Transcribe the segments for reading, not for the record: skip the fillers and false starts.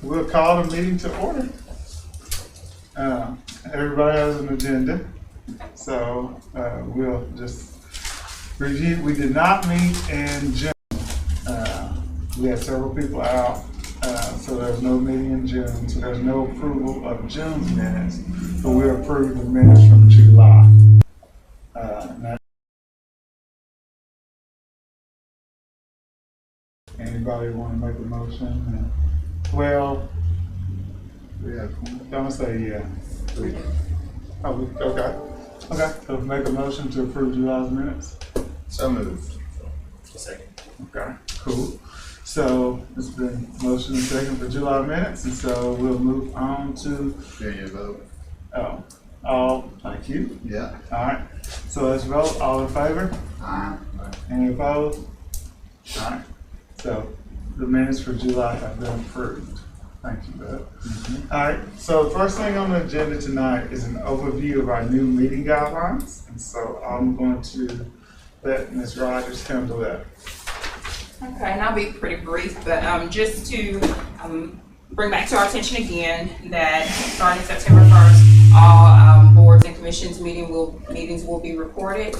we'll call the meeting to order. Everybody has an agenda, so we'll just review. We did not meet in June. We had several people out, so there's no meeting in June, so there's no approval of June's minutes, but we approved the minutes from July. Anybody want to make a motion? Well, don't say yeah. Oh, okay. Okay, so make a motion to approve July's minutes. So moved. Second. Okay, cool. So it's been motion and second for July minutes, and so we'll move on to. There you vote. Oh, all. Thank you. Yeah. All right. So let's vote. All in favor? Aye. Any opposed? All right. So the minutes for July have been approved. Thank you, Bud. All right. So the first thing on the agenda tonight is an overview of our new meeting guidelines, and so I'm going to let Ms. Rogers handle that. Okay, and I'll be pretty brief, but just to bring back to our attention again that starting September 1st, all boards and commissions meetings will be recorded.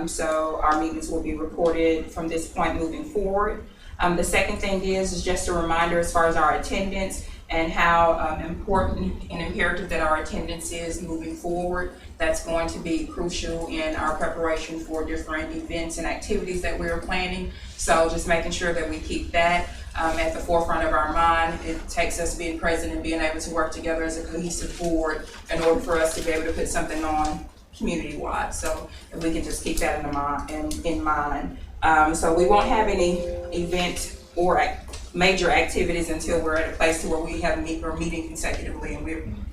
So our meetings will be recorded from this point moving forward. The second thing is just a reminder as far as our attendance and how important and imperative that our attendance is moving forward. That's going to be crucial in our preparation for different events and activities that we're planning. So just making sure that we keep that at the forefront of our mind. It takes us being present and being able to work together as a cohesive board in order for us to be able to put something on community-wide. So if we can just keep that in mind. So we won't have any event or major activities until we're at a place to where we're meeting consecutively and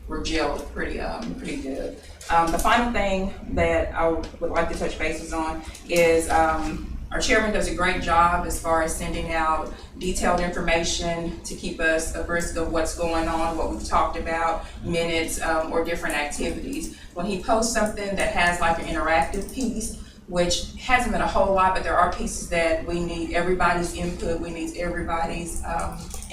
we're gelled pretty good. The final thing that I would like to touch bases on is our chairman does a great job as far as sending out detailed information to keep us abreast of what's going on, what we've talked about, minutes, or different activities. When he posts something that has like an interactive piece, which hasn't been a whole lot, but there are pieces that we need everybody's input, we need everybody's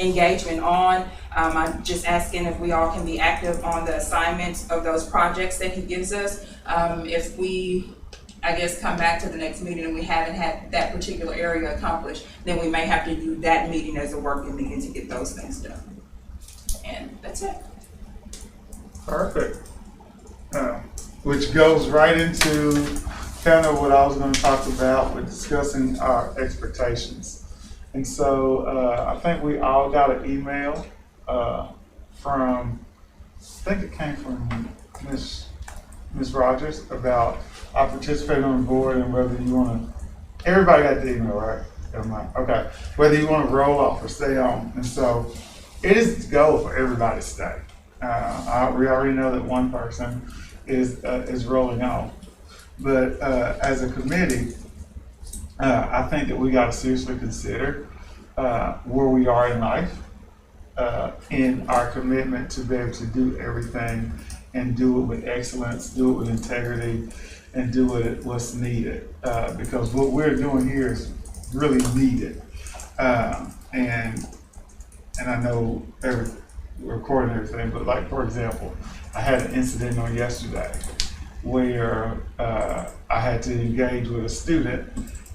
engagement on. I'm just asking if we all can be active on the assignments of those projects that he gives us. If we, I guess, come back to the next meeting and we haven't had that particular area accomplished, then we may have to do that meeting as a working meeting to get those things done. And that's it. Perfect. Which goes right into kind of what I was going to talk about with discussing our expectations. And so I think we all got an email from, I think it came from Ms. Rogers about I participating on the board and whether you want to, everybody got the email, right? Okay. Whether you want to roll off or stay on. And so it is the goal for everybody to stay. We already know that one person is rolling off. But as a committee, I think that we got to seriously consider where we are in life, in our commitment to be able to do everything and do it with excellence, do it with integrity, and do it what's needed. Because what we're doing here is really needed. And I know we're recording everything, but like, for example, I had an incident on yesterday where I had to engage with a student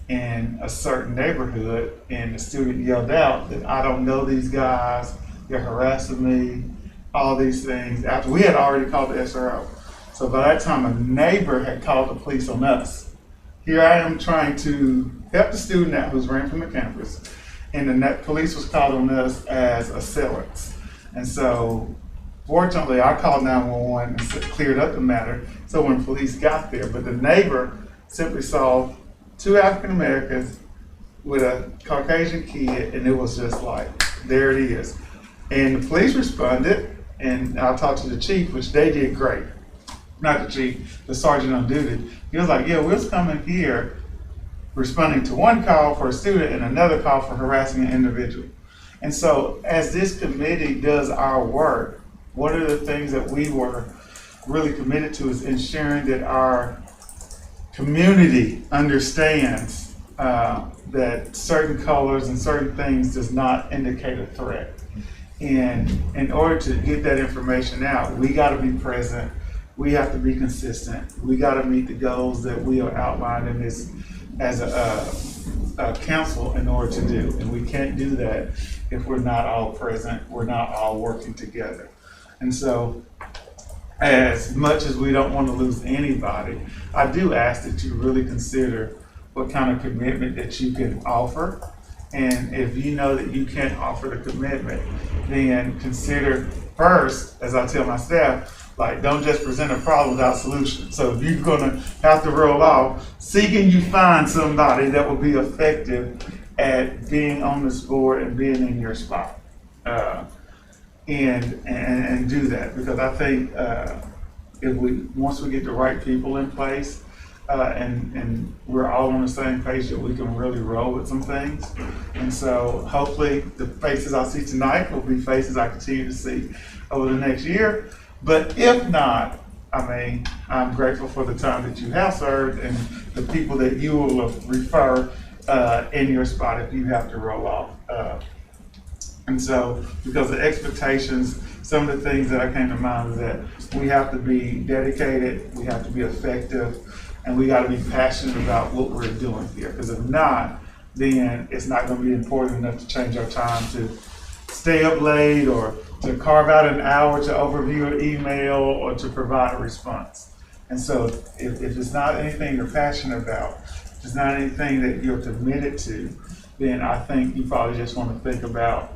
in a certain neighborhood, and the student yelled out that I don't know these guys, they're harassing me, all these things, after we had already called the SRO. So by that time, a neighbor had called the police on us. Here I am trying to help the student out who's ran from the campus, and the police was called on us as assailants. And so fortunately, I called 911 and cleared up the matter. So when police got there, but the neighbor simply saw two African Americans with a Caucasian kid, and it was just like, there it is. And the police responded, and I talked to the chief, which they did great. Not the chief, the sergeant on duty. He was like, yeah, we're coming here responding to one call for a student and another call for harassing an individual. And so as this committee does our work, one of the things that we were really committed to is ensuring that our community understands that certain colors and certain things does not indicate a threat. And in order to get that information out, we got to be present. We have to be consistent. We got to meet the goals that we are outlined in this as a council in order to do. And we can't do that if we're not all present, we're not all working together. And so, as much as we don't want to lose anybody, I do ask that you really consider what kind of commitment that you can offer. And if you know that you can't offer the commitment, then consider first, as I tell my staff, like, don't just present a problem without solution. So if you're gonna have to roll off, seeking you find somebody that will be effective at being on this board and being in your spot. And do that, because I think once we get the right people in place, and we're all on the same page, that we can really roll with some things. And so hopefully the faces I see tonight will be faces I continue to see over the next year. But if not, I mean, I'm grateful for the time that you have served and the people that you will refer in your spot if you have to roll off. And so, because the expectations, some of the things that I came to mind is that we have to be dedicated, we have to be effective, and we got to be passionate about what we're doing here. Because if not, then it's not going to be important enough to change our time to stay up late or to carve out an hour to overview an email or to provide a response. And so if it's not anything you're passionate about, if it's not anything that you're committed to, then I think you probably just want to think about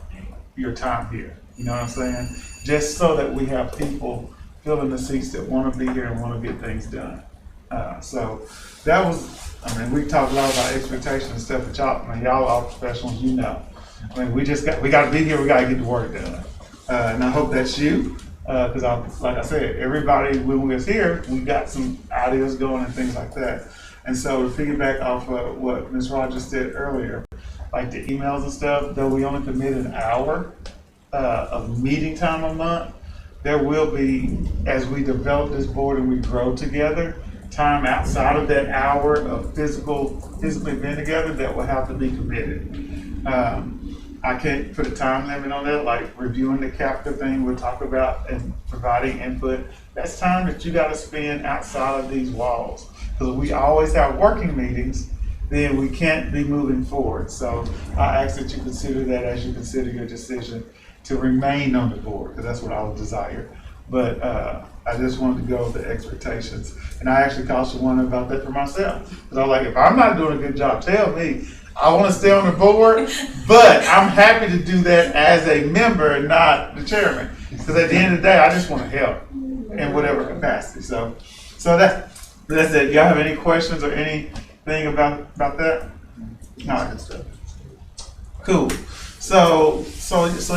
your time here. You know what I'm saying? Just so that we have people filling the seats that want to be here and want to get things done. So that was, I mean, we talked a lot about expectations and stuff, but y'all are professionals, you know. I mean, we got to be here, we got to get the work done. And I hope that's you, because like I said, everybody, when we was here, we got some ideas going and things like that. And so to piggyback off of what Ms. Rogers said earlier, like the emails and stuff, though we only committed an hour of meeting time a month, there will be, as we develop this board and we grow together, time outside of that hour of physically being together that will have to be committed. I can't put a time limit on that, like reviewing the chapter thing we'll talk about and providing input. That's time that you got to spend outside of these walls. Because we always have working meetings, then we can't be moving forward. So I ask that you consider that as you consider your decision to remain on the board, because that's what I would desire. But I just wanted to go with the expectations. And I actually cautioned one about that for myself. Because I was like, if I'm not doing a good job, tell me. I want to stay on the board, but I'm happy to do that as a member, not the chairman. Because at the end of the day, I just want to help in whatever capacity. So that's it. Y'all have any questions or anything about that? No, good stuff. Cool. So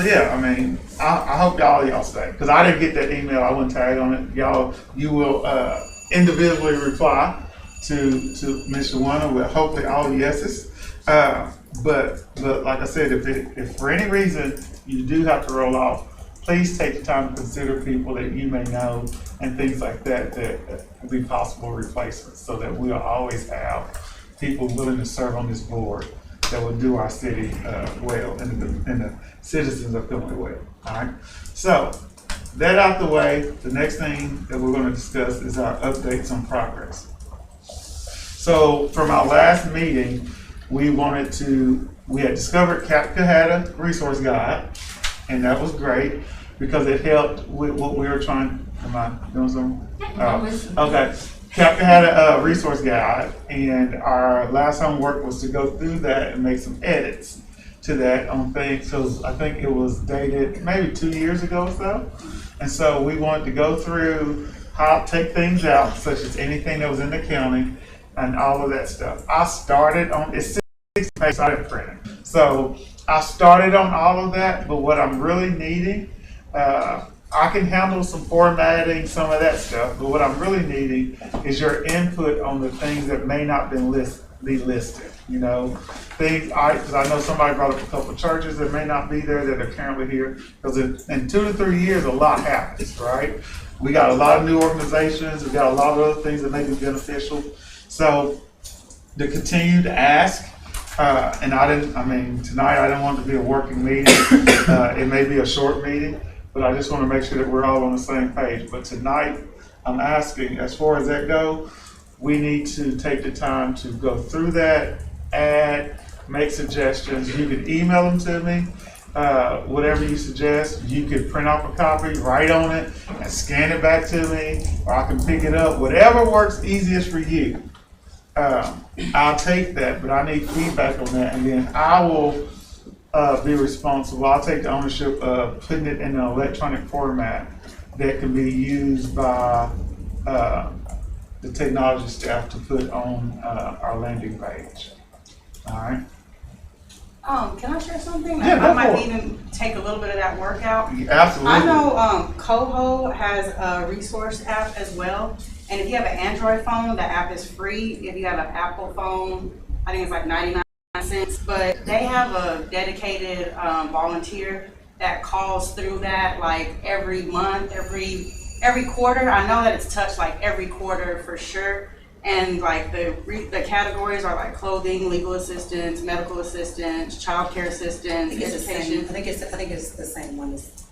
yeah, I mean, I hope y'all stay, because I didn't get that email. I wouldn't tag on it. You will individually reply to Ms. Shawana with hopefully all yeses. But like I said, if for any reason you do have to roll off, please take the time to consider people that you may know and things like that will be possible replacements, so that we'll always have people willing to serve on this board that will do our city well, and the citizens of Conway well. All right. So that out the way, the next thing that we're going to discuss is our updates on progress. So from our last meeting, we had discovered Capcahata Resource Guide, and that was great because it helped with what we were trying. Am I doing something? Okay. Capcahata Resource Guide, and our last homework was to go through that and make some edits to that on things. So I think it was dated maybe 2 years ago or so, and so we wanted to go through take things out, such as anything that was in the county and all of that stuff. I started on it's 60 pages. I didn't print it, so I started on all of that. But what I'm really needing, I can handle some formatting, some of that stuff, but what I'm really needing is your input on the things that may not be listed. You know, things, because I know somebody brought up a couple of churches that may not be there that are currently here, because in 2 to 3 years, a lot happens, right? We got a lot of new organizations, we got a lot of other things that may be beneficial. So to continue to ask And tonight I didn't want it to be a working meeting. It may be a short meeting, but I just want to make sure that we're all on the same page. But tonight, I'm asking, as far as that go, we need to take the time to go through that, add, make suggestions. You can email them to me, whatever you suggest. You could print off a copy, write on it, and scan it back to me, or I can pick it up, whatever works easiest for you. I'll take that, but I need feedback on that, and then I will be responsible. I'll take the ownership of putting it in an electronic format that can be used by the technology staff to put on our landing page. All right? Can I share something? Yeah, I go might for it. even take a little bit of that work out. Absolutely. I know Coho has a resource app as well. And if you have an Android phone, the app is free. If you have an Apple phone, I think it's like 99 cents. But they have a dedicated volunteer that calls through that like every month, every quarter. I know that it's touched like every quarter for sure. And like the categories are like clothing, legal assistance, medical assistance, childcare assistance, education. I think it's the same one as.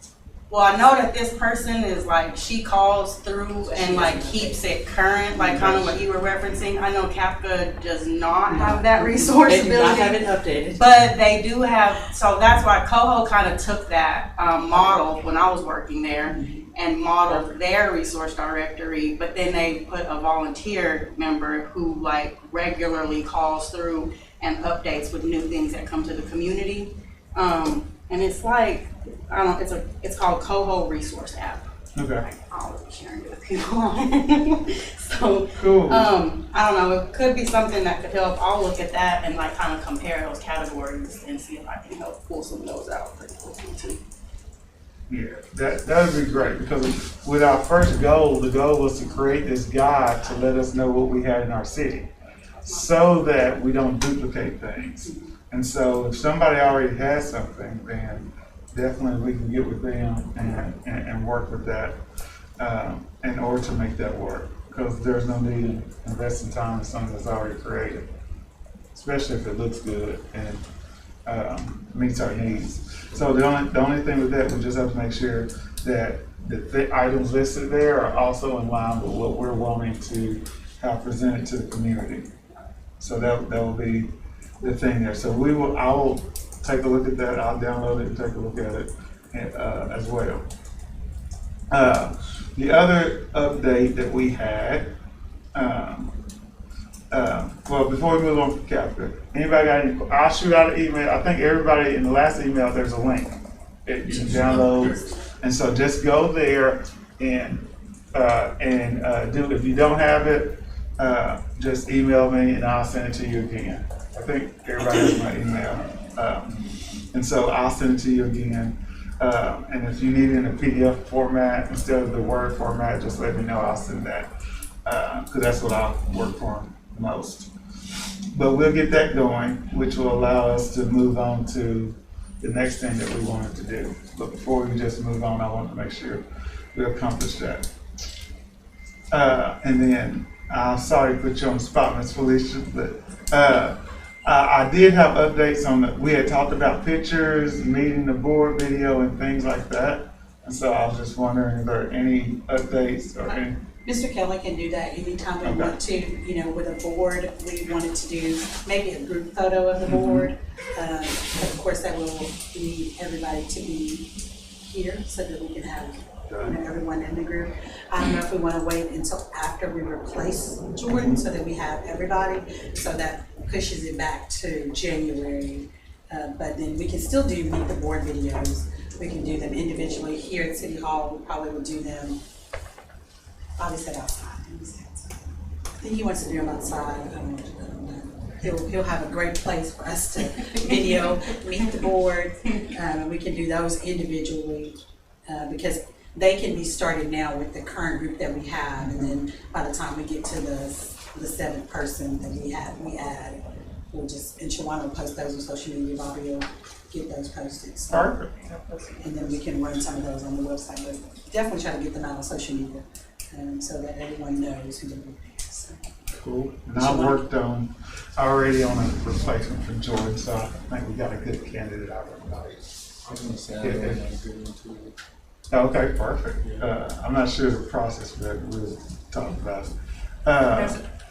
Well, I know that this person is like, she calls through and like keeps it current, like kind of what you were referencing. I know Capca does not have that resource They do not ability. have it updated. But they do have, so that's why Coho kind of took that model when I was working there and modeled their resource directory, but then they put a volunteer member who like regularly calls through and updates with new things that come to the community. And it's like, I don't know, it's called Coho Resource App. Okay. I'll be sharing it with people. So, Cool. I don't know, it could be something that could help. I'll look at that and like kind of compare those categories and see if I can help pull some of those out pretty quickly too. Yeah, that would be great, because with our first goal, the goal was to create this guide to let us know what we had in our city so that we don't duplicate things. And so if somebody already has something, then definitely we can get with them and work with that in order to make that work, because there's no need in investing time in something that's already created, especially if it looks good and meets our needs. So the only thing with that, we just have to make sure that the items listed there are also in line with what we're wanting to have presented to the community. So that will be the thing there. So I will take a look at that. I'll download it and take a look at it as well. The other update that we had, well, before we move on from Capca, anybody got any? I'll shoot out an email. I think everybody in the last email, there's a link that you can download. And so just go there and do. If you don't have it, just email me and I'll send it to you again. I think everybody has my email. And so I'll send it to you again. And if you need it in a PDF format instead of the Word format, just let me know. I'll send that, because that's what I work for most. But we'll get that going, which will allow us to move on to the next thing that we wanted to do. But before we just move on, I want to make sure we accomplish that. And then, I'm sorry to put you on the spot, Ms. Felicia, but I did have updates on we had talked about pictures, meeting the board video and things like that. And so I was just wondering if there are any updates or any. Mr. Kelly can do that anytime we want to, with a board. We wanted to do maybe a group photo of the board. But of course that will need everybody to be here so that we can have everyone in the group. I don't know if we want to wait until after we replace Jordan so that we have everybody, so that pushes it back to January. But then we can still do meet the board videos. We can do them individually here at City Hall. We probably will do them. Bobby said outside. I think he wants to do them outside. He'll have a great place for us to video, meet the board. We can do those individually because they can be started now with the current group that we have, and then by the time we get to the seventh person that we add, we'll just, and Shawana will post those on social media. Bobby will get those posted. So, Perfect. and then we can run some of those on the website, but definitely try to get them out on social media so that everyone knows who they're going to be. So. Cool. And I worked already on a replacement for Jordan, so I think we got a good candidate out of it. I was gonna say, I don't want to go into it. Okay, perfect. I'm not sure the process, but we'll talk about it.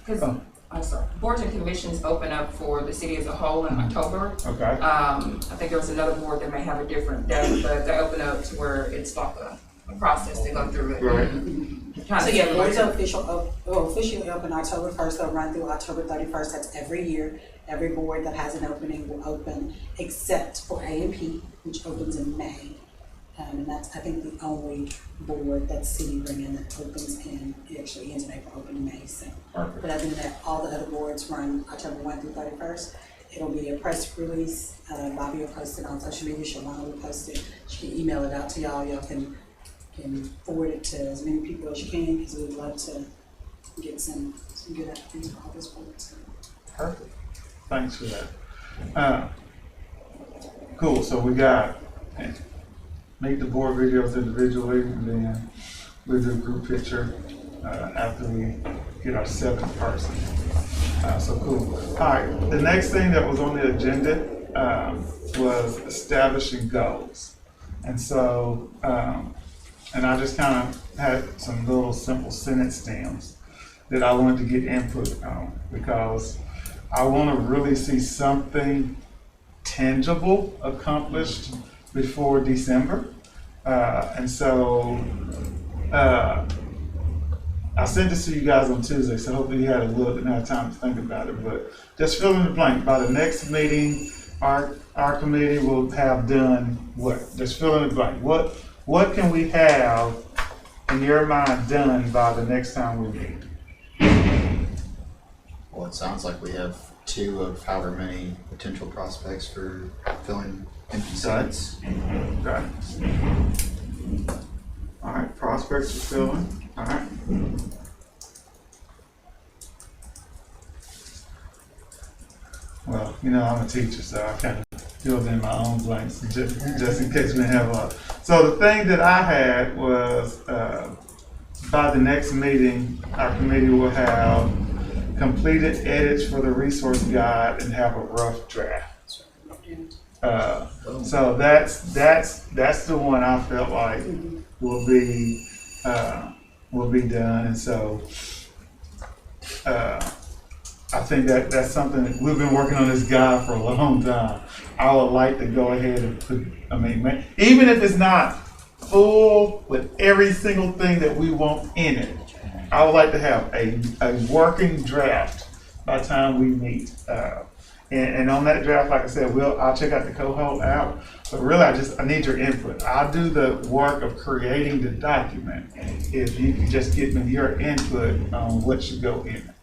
Because, I'm sorry, boards and commissions open up for the city as a whole in October. Okay. I think there was another board that may have a different date, but they open up to where it's like a process to go through it. Right. So yeah, boards are officially open October 1st, they'll run through October 31st, that's every year. Every board that has an opening will open, except for A&P, which opens in May. And that's, I think, the only board that's city ran that opens in, it actually ends in April, open in May, so. Perfect. But other than that, all the other boards run October 1 through 31st. It'll be a press release, Bobby will post it on social media, Shalana will post it, she can email it out to y'all, y'all can forward it to as many people as you can, because we'd love to get some good applicants for all those boards. Perfect. Thanks for that. Cool. So we got make the board videos individually, and then we do a group picture after we get our 7th person. So cool. All right. The next thing that was on the agenda was establishing goals, and so and I just kind of had some little simple sentence stems that I wanted to get input on, because I want to really see something tangible accomplished before December. And so I sent this to you guys on Tuesday, so hopefully you had a look and had time to think about it. But just fill in the blank. By the next meeting, our committee will have done what? Just fill in the blank. What can we have in your mind done by the next time we meet? Well, it sounds like we have 2 of however many potential prospects for filling empty sites. Okay. All right, prospects are filling. All right. Well, I'm a teacher, so I kind of filled in my own blanks just in case we didn't have a lot. So the thing that I had was by the next meeting, our committee will have completed edits for the resource guide and have a rough draft. So that's the one I felt like will be done, and so I think that's something that we've been working on this guide for a long time. I would like to go ahead and put, even if it's not full with every single thing that we want in it, I would like to have a working draft by the time we meet. And on that draft, like I said, I'll check out the Coho app, but really I need your input. I'll do the work of creating the document if you can just give me your input on what should go in it.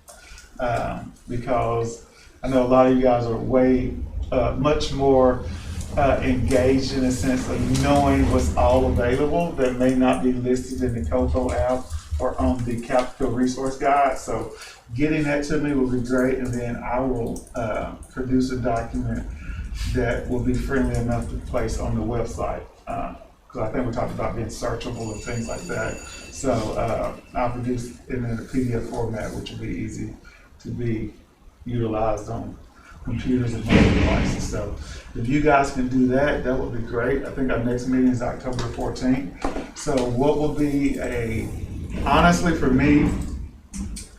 Because I know a lot of you guys are way much more engaged in a sense of knowing what's all available that may not be listed in the Coho app or on the Capital Resource Guide. So getting that to me will be great, and then I will produce a document that will be friendly enough to place on the website. Because I think we talked about being searchable and things like that. So I'll produce it in a PDF format, which will be easy to be utilized on computers and mobile devices. So if you guys can do that, that would be great. I think our next meeting is October 14th. So what will be honestly for me,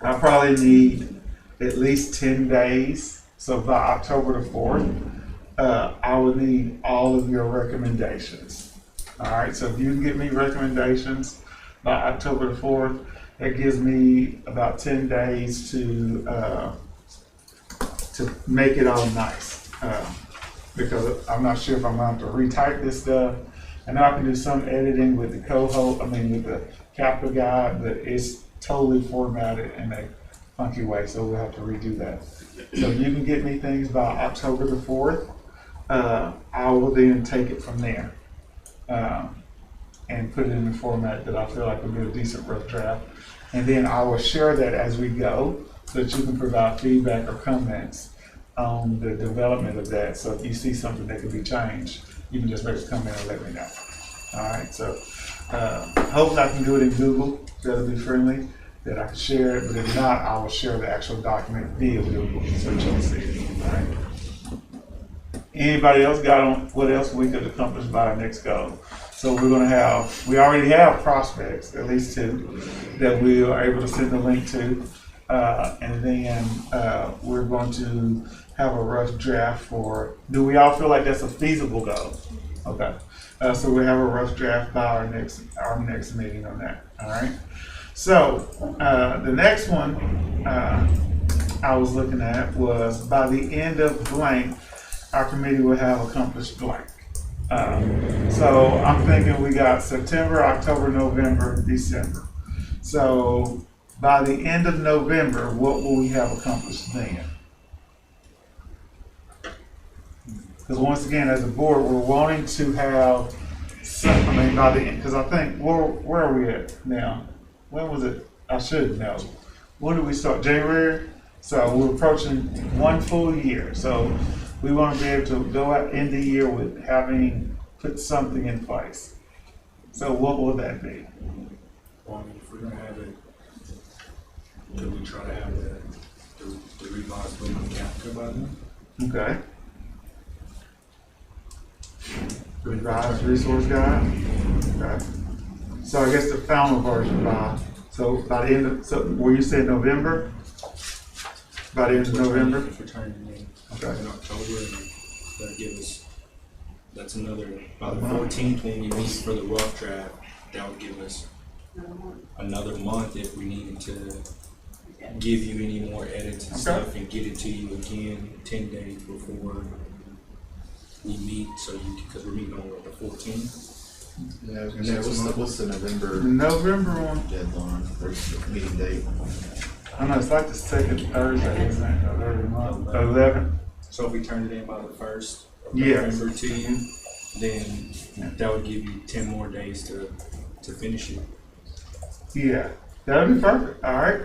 I probably need at least 10 days. So by October the 4th, I would need all of your recommendations. All right, so if you can get me recommendations by October the 4th, that gives me about 10 days to make it all nice. Because I'm not sure if I'm going to have to retype this stuff. I know I can do some editing with the with the Capital Guide, but it's totally formatted in a funky way, so we'll have to redo that. So you can get me things by October the 4th. I will then take it from there and put it in the format that I feel like will be a decent rough draft. And then I will share that as we go so that you can provide feedback or comments on the development of that. So if you see something that could be changed, you can just make a comment and let me know. All right, so hopefully I can do it in Google. That'll be friendly. that I can share it, but if not, I will share the actual document via Google, so you'll see it. All right. Anybody else got on what else we could accomplish by our next goal? So we already have prospects, at least 2, that we are able to send the link to. And then we're going to have a rough draft for, do we all feel like that's a feasible goal? Okay. So we have a rough draft by our next meeting on that. All right. So the next one I was looking at was by the end of blank, our committee will have accomplished blank. So I'm thinking we got September, October, November, December. So by the end of November, what will we have accomplished then? Because once again, as a board, we're wanting to have by the end, because I think, where are we at now? When was it? I should know. When did we start? January? So we're approaching 1 full year. So we want to be able to go out in the year with having put something in place. So what will that be? Well, I mean, if we're gonna have it, do we try to have the revised book of capture by then? Okay. Revised resource guide. Okay. So I guess the final version by the end of, so were you saying November? By the end of November? If we're turning it in Okay. in October, that'll give us, that's another, by the 14th when we meet for the rough draft, that would give us another month if we needed to give you any more edits and stuff and get it to you again 10 days before we meet, so you, because we're meeting on what, the 14th? Yeah, I was gonna say, what's the November November one. deadline or meeting date? I don't know, it's like the second Thursday, isn't it, of every month? 11th. So if we turned it in by the 1st of Yes. November to you, then that would give you 10 more days to finish it. Yeah, that would be perfect. All right.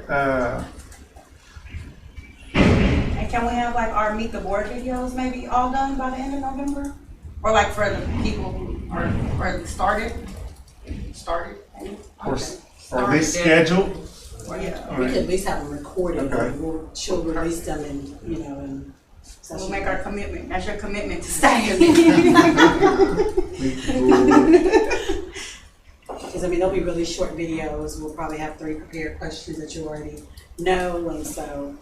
And can we have like our meet the board videos maybe all done by the end of November? Or like for the people who are started? Or at least scheduled. Yeah. All We right. could at least have them recorded, Okay. and she'll release them and, We'll make our commitment. That's your commitment to stay. Because they'll be really short videos. We'll probably have 3 prepared questions that you already know, and so,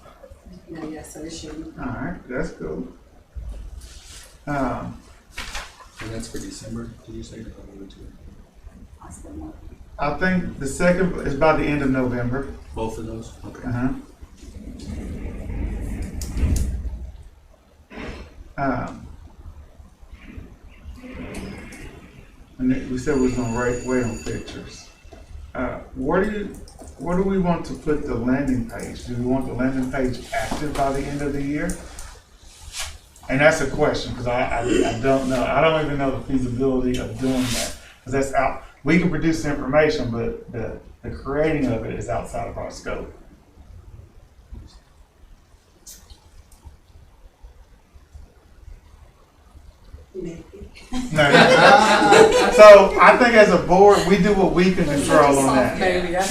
so it should. All right, that's cool. And that's for December, did you say? I think the second is by the end of November. Both of those? Okay. And we said we was gonna wait on pictures. Where do we want to put the landing page? Do we want the landing page active by the end of the year? And that's a question, because I don't know. I don't even know the feasibility of doing that, because that's out. We can produce the information, but the creating of it is outside of our scope. Maybe. No. So I think as a board, we do what we can control on that.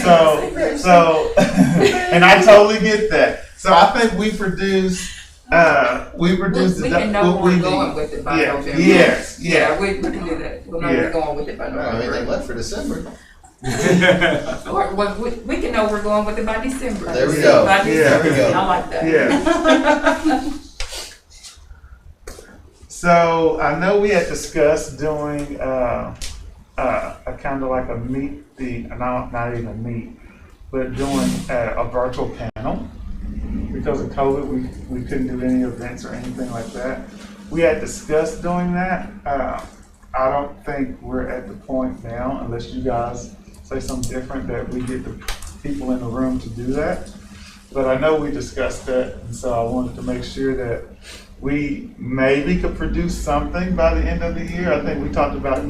So, and I totally get that. So I think we produce We can know what where we we're going need. with it by Yeah. November. Yes. Yeah, we can do that. We'll know where Yeah. we're going with it by I mean, they November. left for December. Or, well, we can know we're going with it by December. There we go. By Yeah. December. There we go. I like that. Yeah. So I know we had discussed doing a kind of like a not even a meet, but doing a virtual panel. Because of COVID, we couldn't do any events or anything like that. We had discussed doing that. I don't think we're at the point now, unless you guys say something different, that we get the people in the room to do that. But I know we discussed that, and so I wanted to make sure that we maybe could produce something by the end of the year. I think we talked about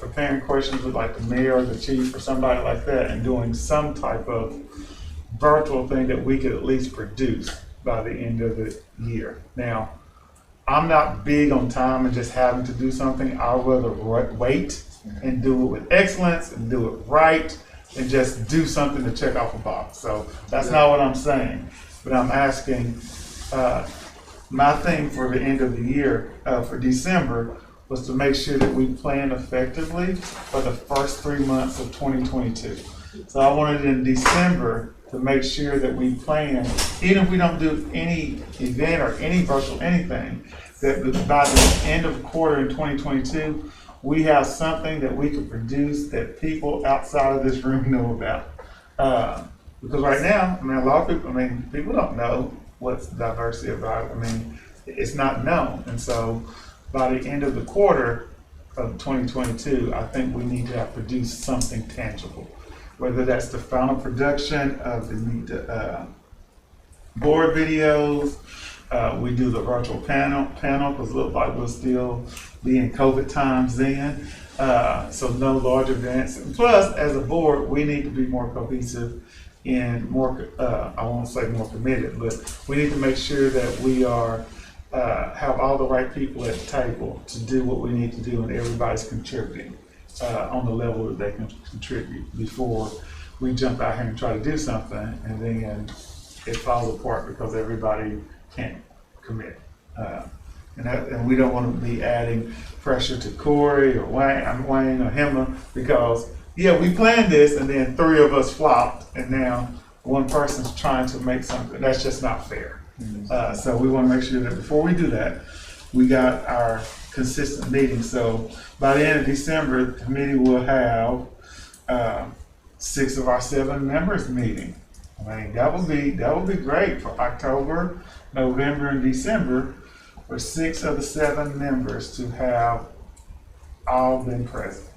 preparing questions with like the mayor or the chief or somebody like that, and doing some type of virtual thing that we could at least produce by the end of the year. Now, I'm not big on time and just having to do something. I'd rather wait and do it with excellence and do it right, and just do something to check off a box. So that's not what I'm saying, but I'm asking, my thing for the end of the year, for December, was to make sure that we plan effectively for the first 3 months of 2022. So I wanted in December to make sure that we plan, even if we don't do any event or any virtual anything, that by the end of the quarter in 2022, we have something that we can produce that people outside of this room know about. Because right now, I mean, a lot of people, people don't know what's diversity about. It's not known. And so by the end of the quarter of 2022, I think we need to have produced something tangible. Whether that's the final production of the board videos, we do the virtual panel because it looks like we'll still be in COVID times then. So no large events. And plus, as a board, we need to be more cohesive and more, I won't say more committed, but we need to make sure that we are have all the right people at the table to do what we need to do, and everybody's contributing on the level that they can contribute before we jump out here and try to do something and then it falls apart because everybody can't commit. And we don't want to be adding pressure to Corey or Wayne or Hema because, yeah, we planned this and then 3 of us flopped and now one person's trying to make something. That's just not fair. So we want to make sure that before we do that, we got our consistent meetings. So by the end of December, the committee will have 6 of our 7 members meeting. That would be great for October, November, and December for 6 of the 7 members to have all been present.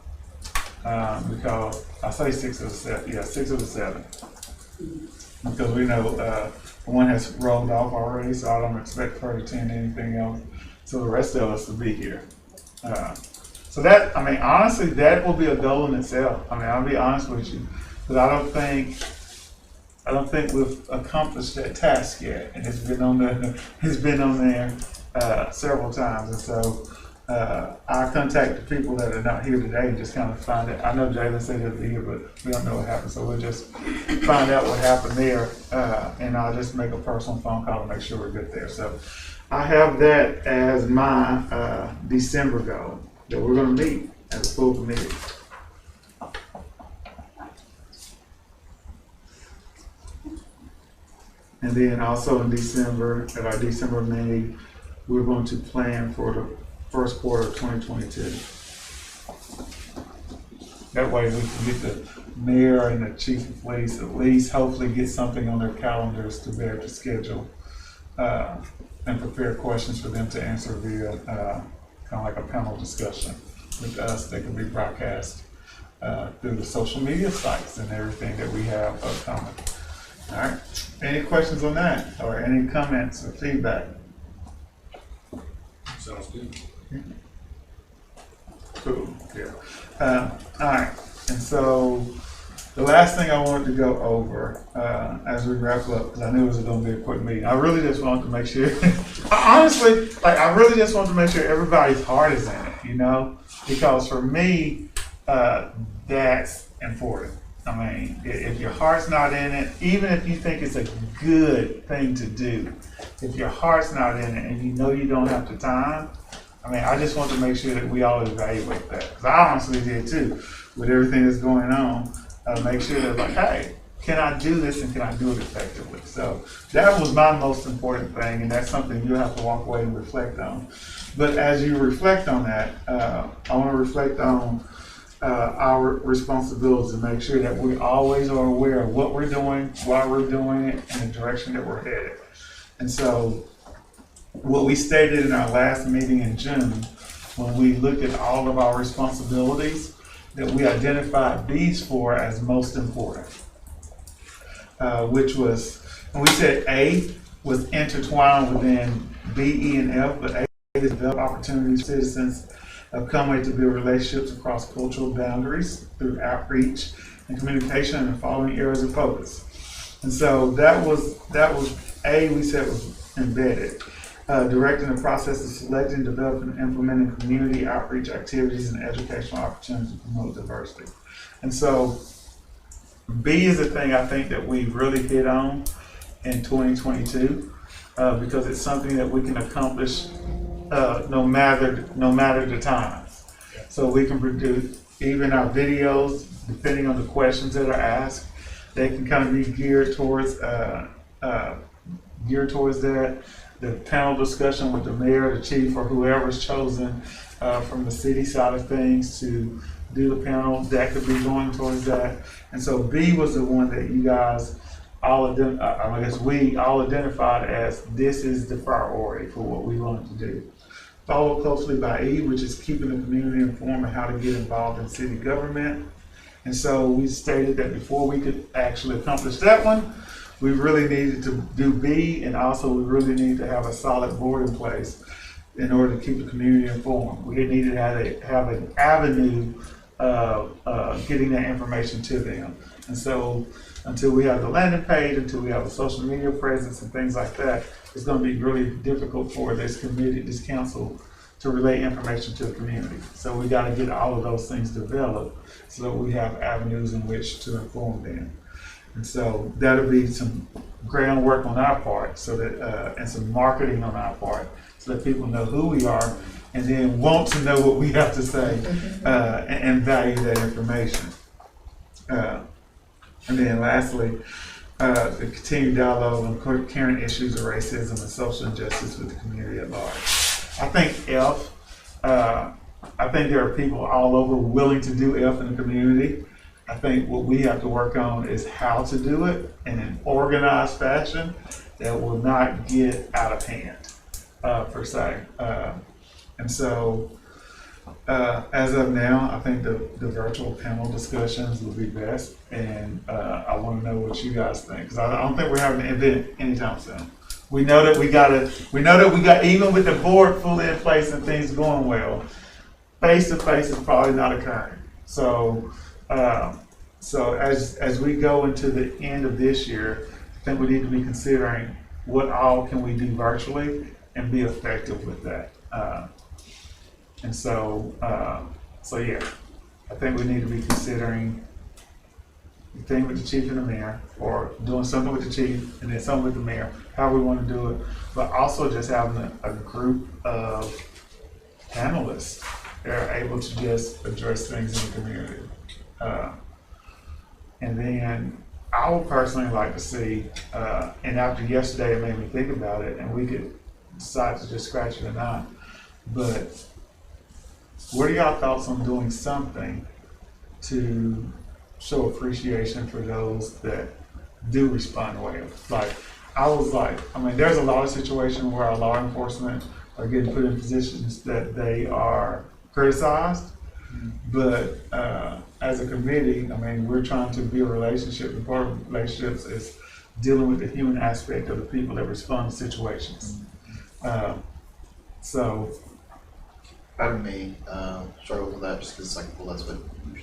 Because I say 6 of the 7, yeah, 6 of the 7. Because we know one has rolled off already, so I don't expect her to attend anything else. So the rest of us will be here. So that, honestly, that will be a goal in itself. I'll be honest with you, but I don't think we've accomplished that task yet, and it's been on there several times. And so I contact the people that are not here today and just kind of find out. I know Jalen said he'll be here, but we don't know what happened, so we'll just find out what happened there, and I'll just make a personal phone call to make sure we're good there. So I have that as my December goal, that we're going to meet as a full committee. And then also in December, at our December meeting, we're going to plan for the first quarter of 2022. That way we can get the mayor and the chief of police at least hopefully get something on their calendars to be able to schedule and prepare questions for them to answer via kind of like a panel discussion with us that can be broadcast through the social media sites and everything that we have upcoming. All right. Any questions on that or any comments or feedback? Sounds good. Cool. Yeah. All right. And so the last thing I wanted to go over as we wrap up, because I knew it was going to be a quick meeting. I really just wanted to make sure, honestly, I really just wanted to make sure everybody's heart is in it, because for me, that's important. If your heart's not in it, even if you think it's a good thing to do, if your heart's not in it and you don't have the time, I just want to make sure that we all evaluate that. Because I honestly did too, with everything that's going on, make sure that hey, can I do this and can I do it effectively? So that was my most important thing, and that's something you have to walk away and reflect on. But as you reflect on that, I want to reflect on our responsibility to make sure that we always are aware of what we're doing, why we're doing it, and the direction that we're headed. And so what we stated in our last meeting in June, when we looked at all of our responsibilities, that we identified these 4 as most important, which was, and we said A was intertwined within B, E, and F, but A is develop opportunities for citizens of Conway to build relationships across cultural boundaries through outreach and communication in the following areas of focus. And so that was A, we said was embedded. Directing the process of selecting, developing, and implementing community outreach activities and educational opportunities to promote diversity. And so B is the thing I think that we really hit on in 2022, because it's something that we can accomplish no matter the times. So we can produce even our videos, depending on the questions that are asked, they can kind of be geared towards that. The panel discussion with the mayor, the chief, or whoever's chosen from the city side of things to do the panel, that could be going towards that. And so B was the one that you guys we all identified as this is the priority for what we wanted to do. Followed closely by E, which is keeping the community informed on how to get involved in city government. And so we stated that before we could actually accomplish that one, we really needed to do B, and also we really needed to have a solid board in place in order to keep the community informed. We needed to have an avenue of getting that information to them. And so until we have the landing page, until we have a social media presence and things like that, it's going to be really difficult for this committee, this council, to relay information to the community. So we got to get all of those things developed so that we have avenues in which to inform them. And so that'll be some groundwork on our part, so that and some marketing on our part, so that people know who we are and then want to know what we have to say and value that information. And then lastly, the continued dialogue on current issues of racism and social injustice with the community at large. I think F, I think there are people all over willing to do F in the community. I think what we have to work on is how to do it in an organized fashion that will not get out of hand, per se. And so, as of now, I think the virtual panel discussions will be best, and I want to know what you guys think, because I don't think we're having an event anytime soon. We know that we got even with the board fully in place and things going well, face to face is probably not occurring. So as we go into the end of this year, I think we need to be considering what all can we do virtually and be effective with that. So yeah, I think we need to be considering the thing with the chief and the mayor, or doing something with the chief and then something with the mayor, how we want to do it, but also just having a group of panelists that are able to just address things in the community. And then I would personally like to see, and after yesterday it made me think about it, and we could decide to just scratch it or not, but what are y'all thoughts on doing something to show appreciation for those that do respond well? There's a lot of situations where our law enforcement are getting put in positions that they are criticized, but as a committee, we're trying to build relationships, and part of relationships is dealing with the human aspect of the people that respond to situations. So Part of me struggles with that just because that's what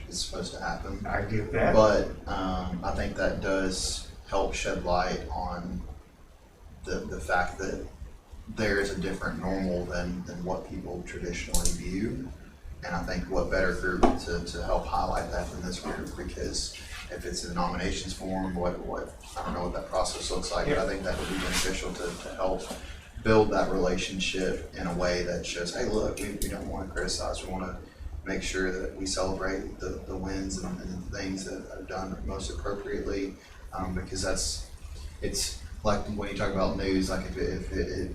is supposed to happen. I get that. But I think that does help shed light on the fact that there is a different normal than what people traditionally view. And I think what better group to help highlight that than this group, because if it's in the nominations form, what I don't know what that process looks like, but I think that would be beneficial to help build that relationship in a way that shows, hey, look, we don't want to criticize. We want to make sure that we celebrate the wins and the things that are done most appropriately, because it's like when you talk about news, like if it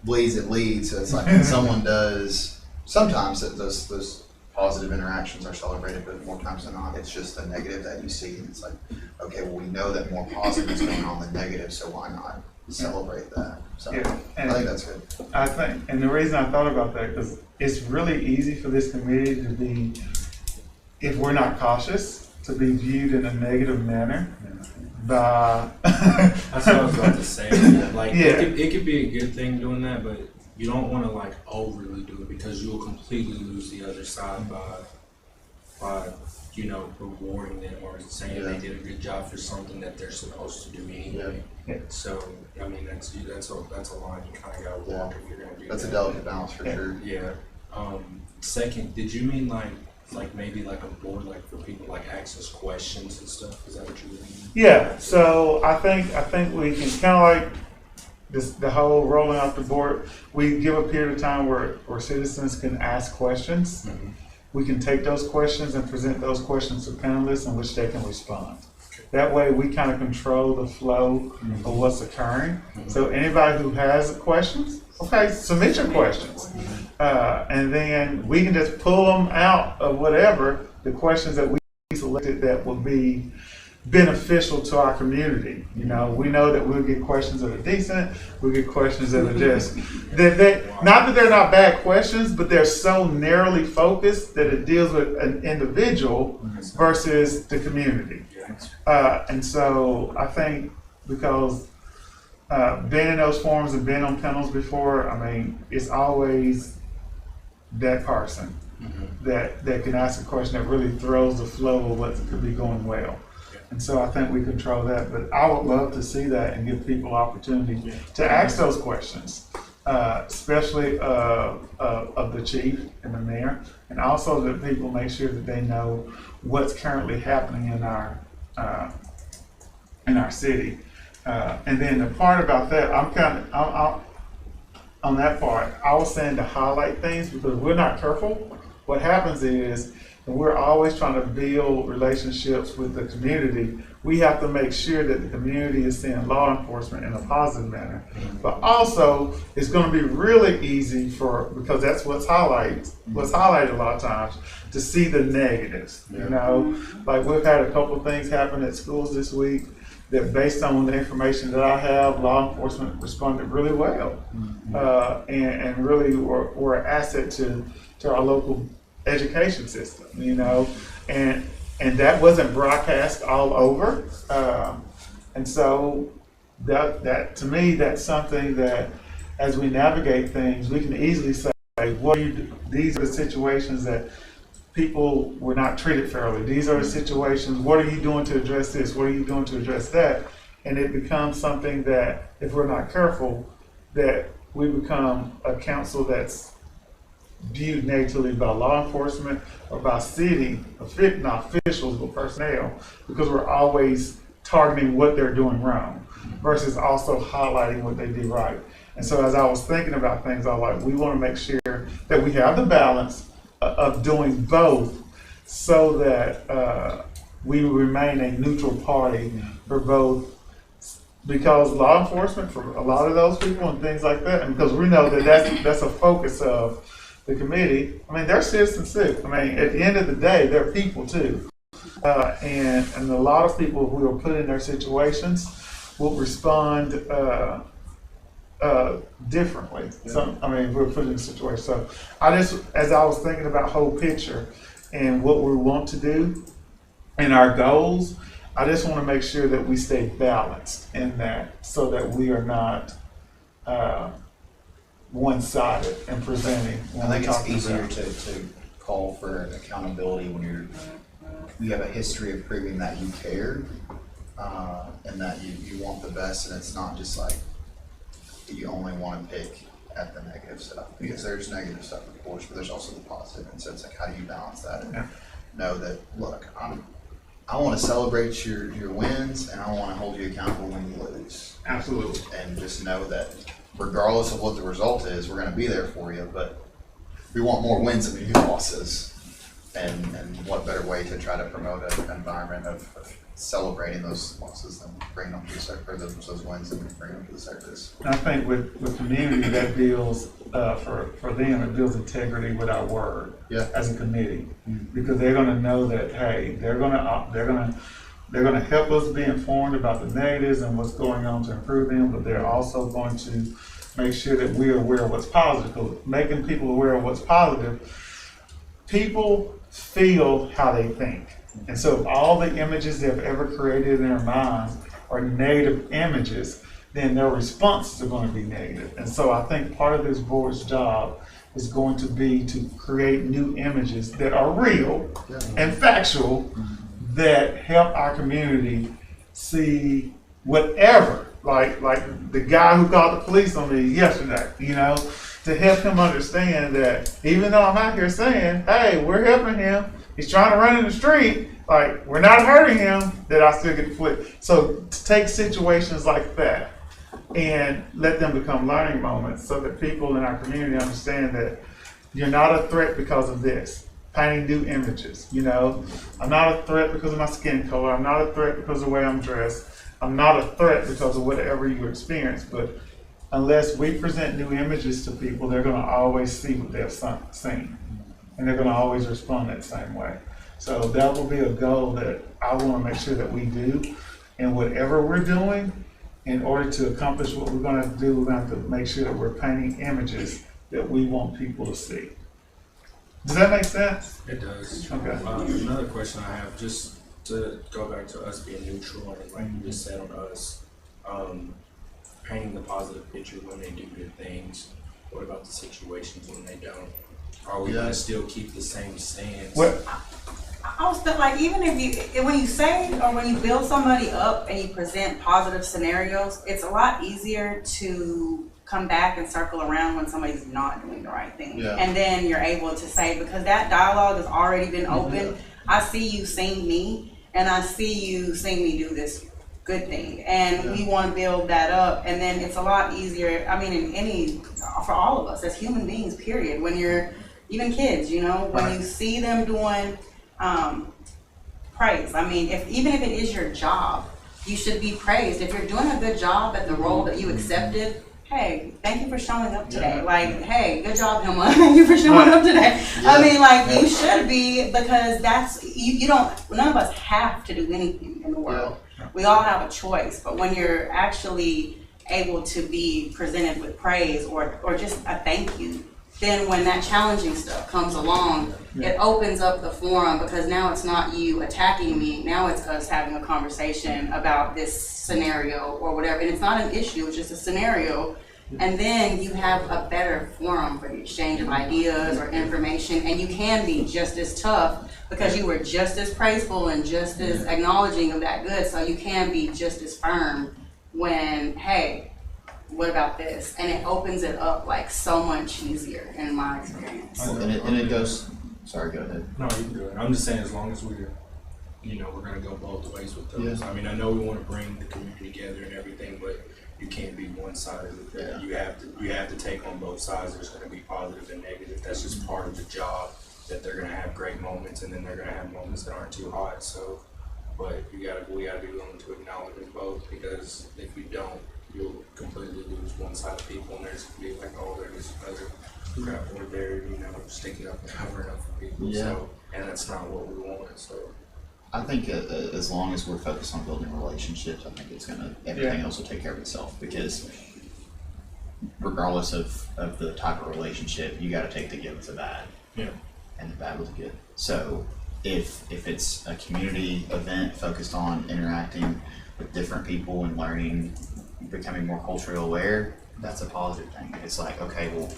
bleeds, it leads. So it's like when someone does, sometimes those positive interactions are celebrated, but more times than not, it's just the negative that you see. And it's like, okay, well, we know that more positive is going on than negative, so why not celebrate that? So Yeah, I think that's good. I think, and the reason I thought about that, because it's really easy for this committee to be, if we're not cautious, to be viewed in a negative manner by. That's what I was about to say. Yeah. It could be a good thing doing that, but you don't want to overly do it, because you'll completely lose the other side by rewarding them or saying they did a good job for something that they're supposed to do anyway. Yeah. So that's a line you kind of got to walk if you're going to do That's that. a delicate balance for sure. Yeah. Second, did you mean like maybe like a board, like for people like access questions and stuff? Is that what you're meaning? Yeah, so I think we can kind of like this, the whole rolling out the board. We give a period of time where citizens can ask questions. We can take those questions and present those questions to panelists in which they can respond. That way we kind of control the flow of what's occurring. So anybody who has questions, okay, submit your questions. And then we can just pull them out of whatever, the questions that we selected that will be beneficial to our community. You know, we know that we'll get questions that are decent, we'll get questions that are just, not that they're not bad questions, but they're so narrowly focused that it deals with an individual versus the community. And so I think because being in those forums and being on panels before, I mean, it's always that person that can ask a question that really throws the flow of what could be going well. And so I think we control that, but I would love to see that and give people opportunity to ask those questions, especially of the chief and the mayor, and also that people make sure that they know what's currently happening in our city. And then the part about that, I'm on that part, I was saying to highlight things because we're not careful. What happens is, and we're always trying to build relationships with the community, we have to make sure that the community is seeing law enforcement in a positive manner. But also, it's going to be really easy because that's what's highlighted a lot of times, to see the negatives. You know, like we've had a couple of things happen at schools this week that, based on the information that I have, law enforcement responded really well, and really were an asset to our local education system, you know, and that wasn't broadcast all over, and so that to me, that's something that as we navigate things, we can easily say, these are the situations that people were not treated fairly. These are the situations, what are you doing to address this? What are you doing to address that? And it becomes something that, if we're not careful, that we become a council that's viewed negatively by law enforcement or by city, not officials, but personnel, because we're always targeting what they're doing wrong versus also highlighting what they did right. And so as I was thinking about things, I was like, we want to make sure that we have the balance of doing both so that we remain a neutral party for both, because law enforcement, for a lot of those people and things like that, and because we know that that's a focus of the committee. I mean, they're citizens too. I mean, at the end of the day, they're people too. And a lot of people who are put in their situations will respond differently. We're put in a situation. So as I was thinking about whole picture and what we want to do and our goals, I just want to make sure that we stay balanced in that, so that we are not one-sided in presenting. I think it's easier to call for accountability when you have a history of proving that you care, and that you want the best, and it's not just like you only want to pick at the negative stuff, because there's negative stuff, of course, but there's also the positive. And so it's like, how do you balance that and know that, look, I want to celebrate your wins, and I want to hold you accountable when you lose. Absolutely. And just know that regardless of what the result is, we're going to be there for you, but we want more wins than we do losses. And what better way to try to promote an environment of celebrating those losses than bringing them to the surface, those wins, and bringing them to the surface. I think with community, that builds for them, it builds integrity with our word as a committee, because they're going to know that, hey, they're going to help us be informed about the negatives and what's going on to improve them, but they're also going to make sure that we're aware of what's positive. Because making people aware of what's positive, people feel how they think. And so if all the images they've ever created in their minds are negative images, then their responses are going to be negative. And so I think part of this board's job is going to be to create new images that are real and factual, that help our community see whatever, like the guy who called the police on me yesterday, you know, to help him understand that even though I'm out here saying, hey, we're helping him, he's trying to run in the street, like, we're not hurting him, then I still get the flip. So to take situations like that and let them become learning moments so that people in our community understand that you're not a threat because of this. Painting new images, you know. I'm not a threat because of my skin color. I'm not a threat because of the way I'm dressed. I'm not a threat because of whatever you experience. But unless we present new images to people, they're going to always see what they've seen. And they're going to always respond that same way. So that will be a goal that I want to make sure that we do. And whatever we're doing, in order to accomplish what we're going to do, we're going to have to make sure that we're painting images that we want people to see. Does that make sense? It does. Okay. Another question I have, just to go back to us being neutral, and like you just said on us, painting the positive picture when they do good things. What about the situations when they don't? Are we gonna still keep the same stance? What? I was like, even when you say or when you build somebody up and you present positive scenarios, it's a lot easier to come back and circle around when somebody's not doing the right thing. Yeah. And then you're able to say, because that dialogue has already been open, I see you seeing me and I see you seeing me do this good thing. And we want to build that up. And then it's a lot easier, I mean, for all of us as human beings, period. When you're, even kids, you know, when you see them doing praise. I mean, even if it is your job, you should be praised. If you're doing a good job at the role that you accepted, hey, thank you for showing up today. Like, hey, good job, Hilma. Thank you for showing up today. I mean, like, you should be, because that's, you don't, none of us have to do anything in the world. We all have a choice. But when you're actually able to be presented with praise or just a thank you, then when that challenging stuff comes along, it opens up the forum, because now it's not you attacking me, now it's us having a conversation about this scenario or whatever. And it's not an issue, it's just a scenario. And then you have a better forum for the exchange of ideas or information, and you can be just as tough because you were just as praiseful and just as acknowledging of that good. So you can be just as firm when, hey, what about this? And it opens it up like so much easier in my experience. And it goes, sorry, go ahead. No, you can do it. I'm just saying, as long as we're gonna go both ways with those. Yeah. I mean, I know we want to bring the community together and everything, but you can't be one-sided with that. Yeah. You have to take on both sides. There's going to be positive and negative. That's just part of the job. That they're going to have great moments, and then they're going to have moments that aren't too hot. So, but we gotta be willing to acknowledge them both, because if we don't, you'll completely lose one side of people, and there's gonna be like, oh, there's another crap over there, sticking up and covering up for people. Yeah. So, and that's not what we want. So. I think as long as we're focused on building relationships, I think everything else will take care of itself, because regardless of the type of relationship, you got to take the good with the bad, and the bad with the good. So if it's a community event focused on interacting with different people and learning, becoming more culturally aware, that's a positive thing. It's like, okay, well,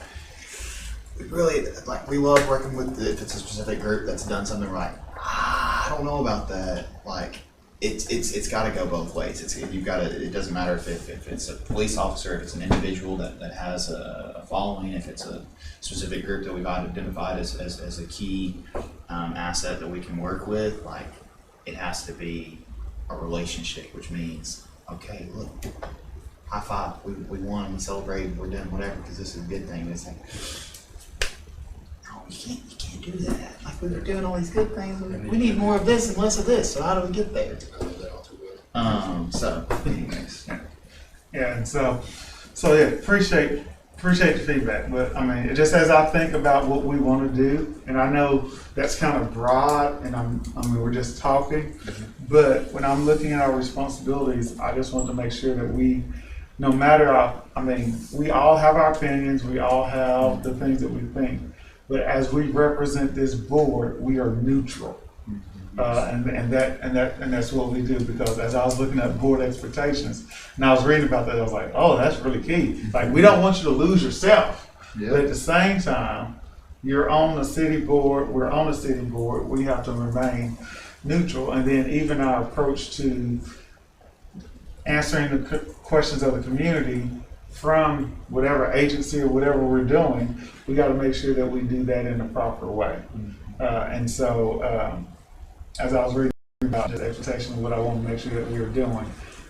we love working with, if it's a specific group that's done something right. I don't know about that. Like, it's got to go both ways. It doesn't matter if it's a police officer, if it's an individual that has a following, if it's a specific group that we've identified as a key asset that we can work with. Like, it has to be a relationship, which means, okay, look, high five, we won, we celebrated, we're doing whatever, because this is a good thing. It's like, you can't do that. Like, we were doing all these good things. We need more of this and less of this. So how do we get there? So, anyways. Yeah, and so yeah, appreciate the feedback. But I mean, just as I think about what we want to do, and I know that's kind of broad, and we're just talking, but when I'm looking at our responsibilities, I just want to make sure that we, no matter we all have our opinions, we all have the things that we think. But as we represent this board, we are neutral, and that's what we do. Because as I was looking at board expectations, and I was reading about that, I was like, oh, that's really key. Like, we don't want you to lose yourself, but at the same time, you're on the city board. We're on the city board. We have to remain neutral, and then even our approach to answering the questions of the community from whatever agency or whatever we're doing, we got to make sure that we do that in a proper way. And so, as I was reading about the expectation of what I want to make sure that we were doing,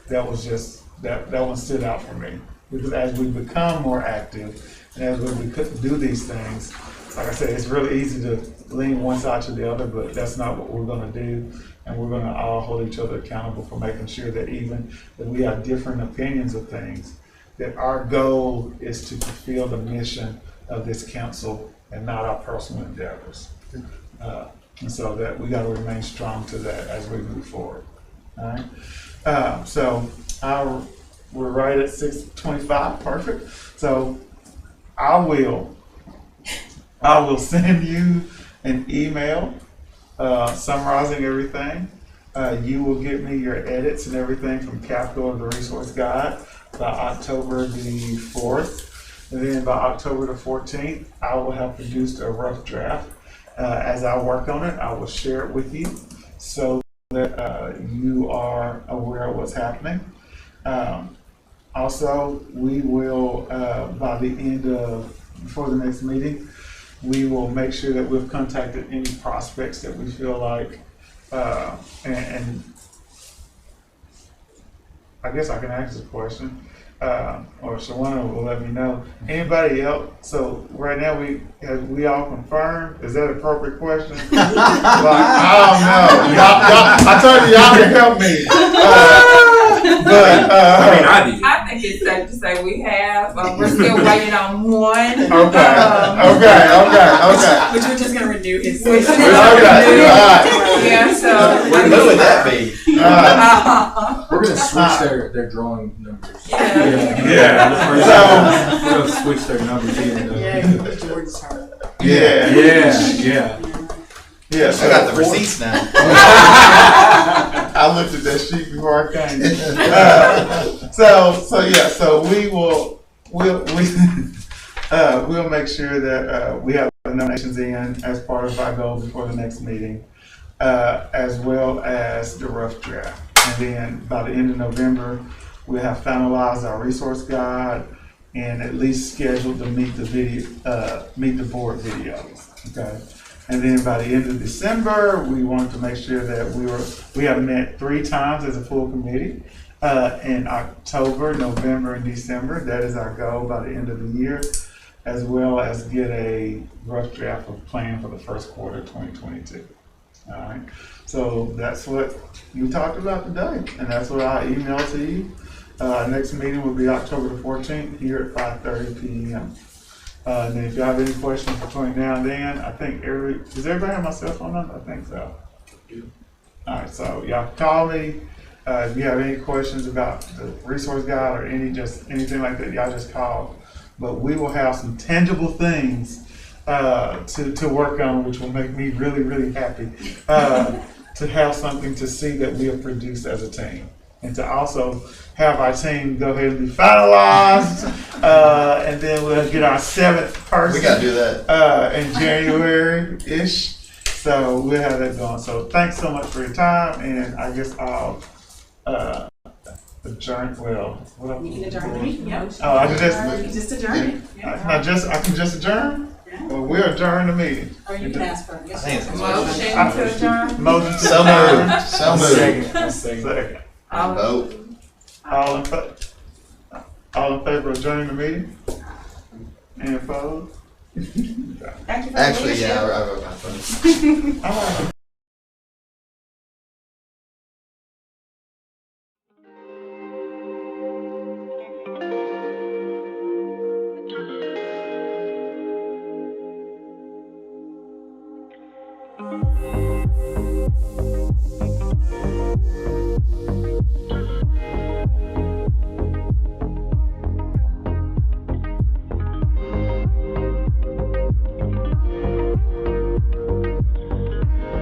that was just, that one stood out for me. Because as we become more active, and as we do these things, like I said, it's really easy to lean one side to the other, but that's not what we're gonna do. And we're gonna all hold each other accountable for making sure that even if we have different opinions of things, that our goal is to fulfill the mission of this council and not our personal endeavors. And so that we gotta remain strong to that as we move forward. All right. So we're right at 6:25, perfect. So I will send you an email summarizing everything. You will give me your edits and everything from Capital of the Resource Guide by October the 4th. And then by October the 14th, I will have produced a rough draft. As I work on it, I will share it with you so that you are aware of what's happening. Also, we will, by the end of, before the next meeting, we will make sure that we've contacted any prospects that we feel like, and I guess I can ask this question, or Shawana will let me know. Anybody else? So right now have we all confirmed? Is that an appropriate question? Like, I don't know. Y'all, I told you y'all can help me. But I do. I think it's safe to say we have. We're still waiting on one. Okay. Which we're just gonna renew his. Which is- Okay. All right. Yeah, so. Who would that be? We're gonna switch their drawing numbers. Yeah. We're gonna switch their numbers in. George's heart. Yeah. So I got the receipts now. I looked at that sheet before I came. So we'll make sure that we have the nominations in as part of our goal before the next meeting, as well as the rough draft. And then by the end of November, we'll have finalized our resource guide and at least scheduled to meet the board videos. Okay. And then by the end of December, we wanted to make sure that we have met 3 times as a full committee in October, November, and December. That is our goal by the end of the year, as well as get a rough draft of plan for the first quarter of 2022. All right. So that's what you talked about today, and that's what I emailed to you. Next meeting will be October the 14th here at 5:30 p.m. And then if you have any questions between now and then, I think does everybody have my cell phone number? I think so. All right, so y'all call me. If you have any questions about the resource guide or anything like that, y'all just call. But we will have some tangible things to work on, which will make me really, really happy to have something to see that we have produced as a team. And to also have our team go ahead and be finalized, and then we'll get our 7th person. We gotta do that. In January-ish. So we'll have that going. So thanks so much for your time, and I guess I'll adjourn. Well, what You can adjourn the meeting, yeah. Oh, I can You can just adjourn it. I can just adjourn? Yeah. Well, we'll adjourn the meeting. Or you can ask for it. I think it's Motion to adjourn. Motion to So adjourn. moved. So moved. Second. Vote. All in favor of adjourning the meeting? Any opposed? Thank you for the Actually, leadership. yeah, I wrote my phone. All right.